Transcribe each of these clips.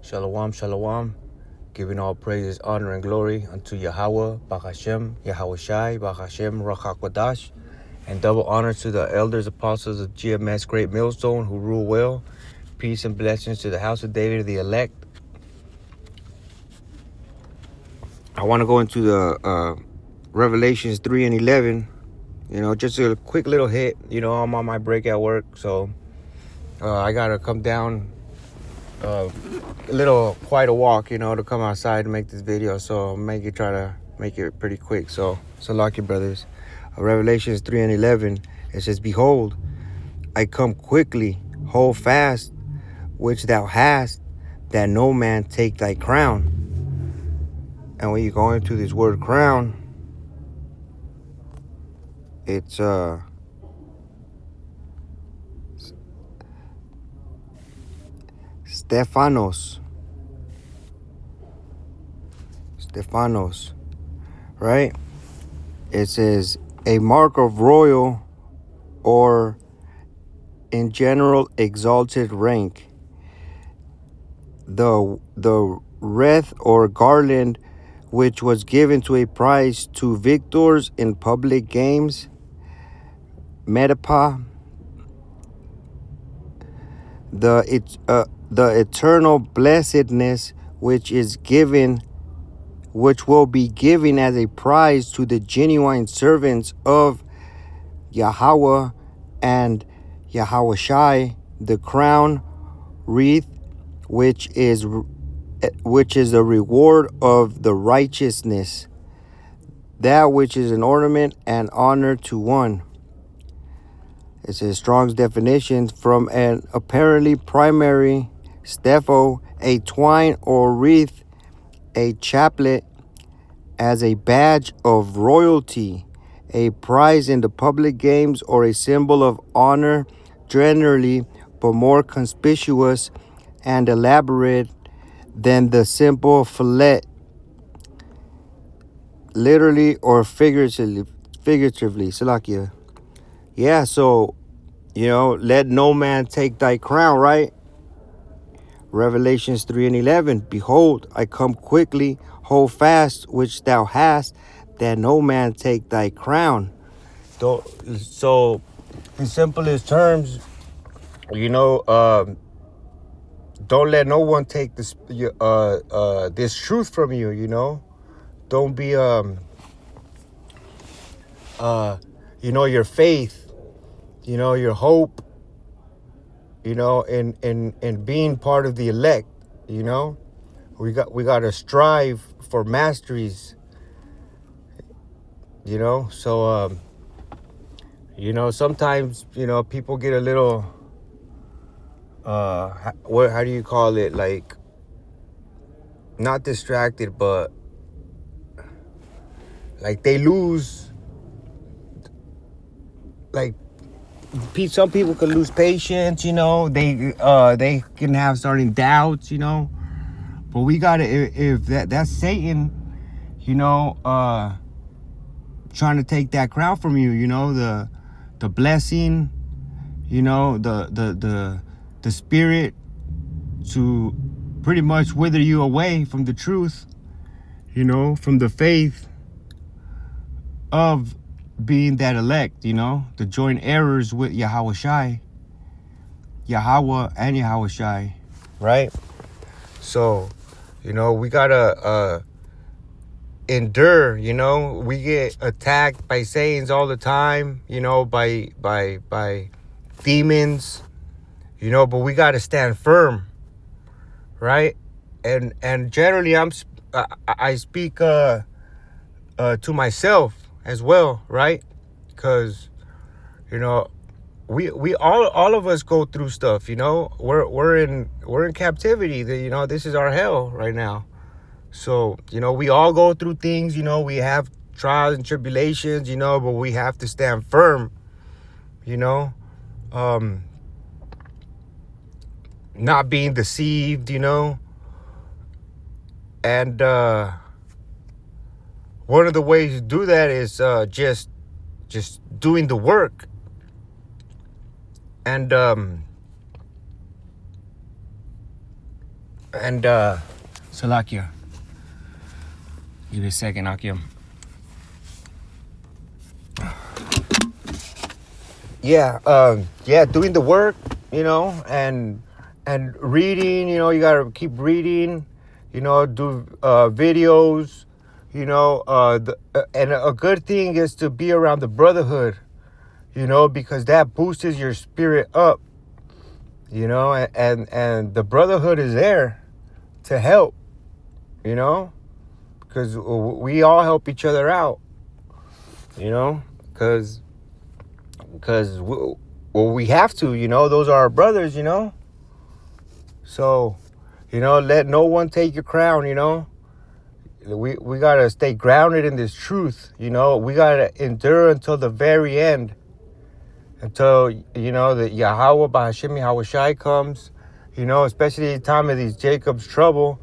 Shalom, shalom. Giving all praises, honor, and glory unto Yahweh, Bachashem, Yahweh Shai, Bachashem, Rachakwadash, and double honor to the elders, apostles of GMS Great Millstone who rule well. Peace and blessings to the house of David, the elect. I want to go into the Revelations 3 and 11. Just a quick little hit. I'm on my break at work, so I got to come down quite a walk, to come outside and make this video. So I'll try to make it pretty quick. So lucky brothers. Revelations 3 and 11, it says, "Behold, I come quickly, hold fast which thou hast, that no man take thy crown." And when you go into this word crown, it's Stephanos, right? It says a mark of royal or in general exalted rank. The wreath or garland which was given to a prize to victors in public games, Metapa, the eternal blessedness which will be given as a prize to the genuine servants of Yahweh and Yahweh Shai, the crown, wreath, which is the reward of the righteousness, that which is an ornament and honor to one. It says Strong's definition from an apparently primary stepho, a twine or wreath, a chaplet, as a badge of royalty, a prize in the public games, or a symbol of honor, generally, but more conspicuous and elaborate than the simple fillet, literally or figuratively. Salakia. Yeah, so, let no man take thy crown, right? Revelations 3 and 11, "Behold, I come quickly, hold fast which thou hast, that no man take thy crown." So, in simplest terms, don't let no one take this truth from you. Don't be your faith, your hope, in being part of the elect. We got to strive for masteries. So sometimes people get a little how do you call it, like, not distracted, but like they lose, like some people could lose patience, they can have starting doubts, but we gotta, if that's Satan, trying to take that crown from you, the blessing, the spirit to pretty much wither you away from the truth, from the faith of being that elect, the joint errors with Yahweh Shai, Yahweh and Yahweh Shai, right? So, we gotta endure. We get attacked by Satans all the time, by demons, but we gotta stand firm, right? And generally, I speak to myself as well, right? Because we all of us go through stuff. We're in captivity. This is our hell right now. So we all go through things. We have trials and tribulations. But we have to stand firm. Not being deceived. And one of the ways to do that is just doing the work. And And Salakia. Give me a second, Akim. Yeah, doing the work, and reading, you gotta keep reading, do videos, and a good thing is to be around the brotherhood, because that boosts your spirit up, and the brotherhood is there to help, because we all help each other out, because we have to, those are our brothers, so, let no one take your crown, we gotta stay grounded in this truth, we gotta endure until the very end, until, the Yahweh Bahashim Yahweh Shai comes, especially at the time of these Jacob's trouble,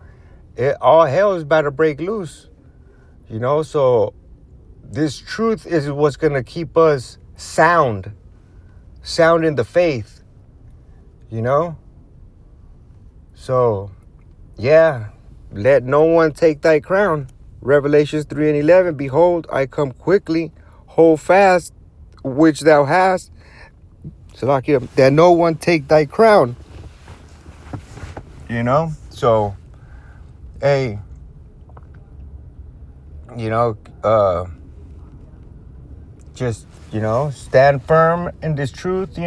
all hell is about to break loose, so this truth is what's gonna keep us sound in the faith, so yeah, let no one take thy crown. Revelations 3:11, behold, I come quickly, hold fast which thou hast, Salakia, that no one take thy crown, so hey, just, stand firm in this truth,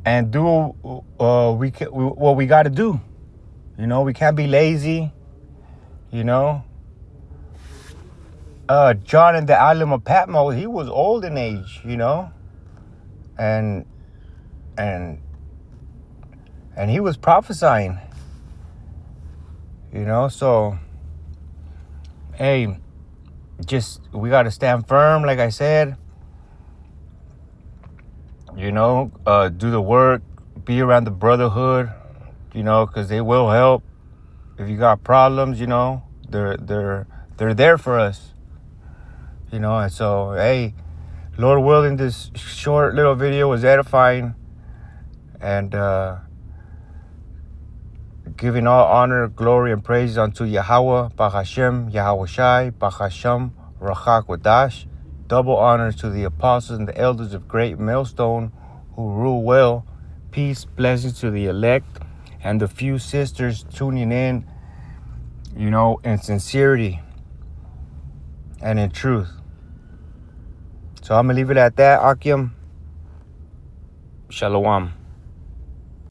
and do what we got to do. We can't be lazy. John in the island of Patmos, he was old in age, and he was prophesying, so hey, just we got to stand firm, like I said, do the work, be around the brotherhood, because they will help. If you got problems, they're there for us, and so, hey, Lord willing, this short little video was edifying, and giving all honor, glory, and praise unto Yahweh, Bahashem, Yahweh Shai, Bahasham, Rachak Wadash. Double honors to the apostles and the elders of Great Millstone who rule well. Peace, blessings to the elect and the few sisters tuning in, in sincerity and in truth. So I'm going to leave it at that, Akim. Shalom.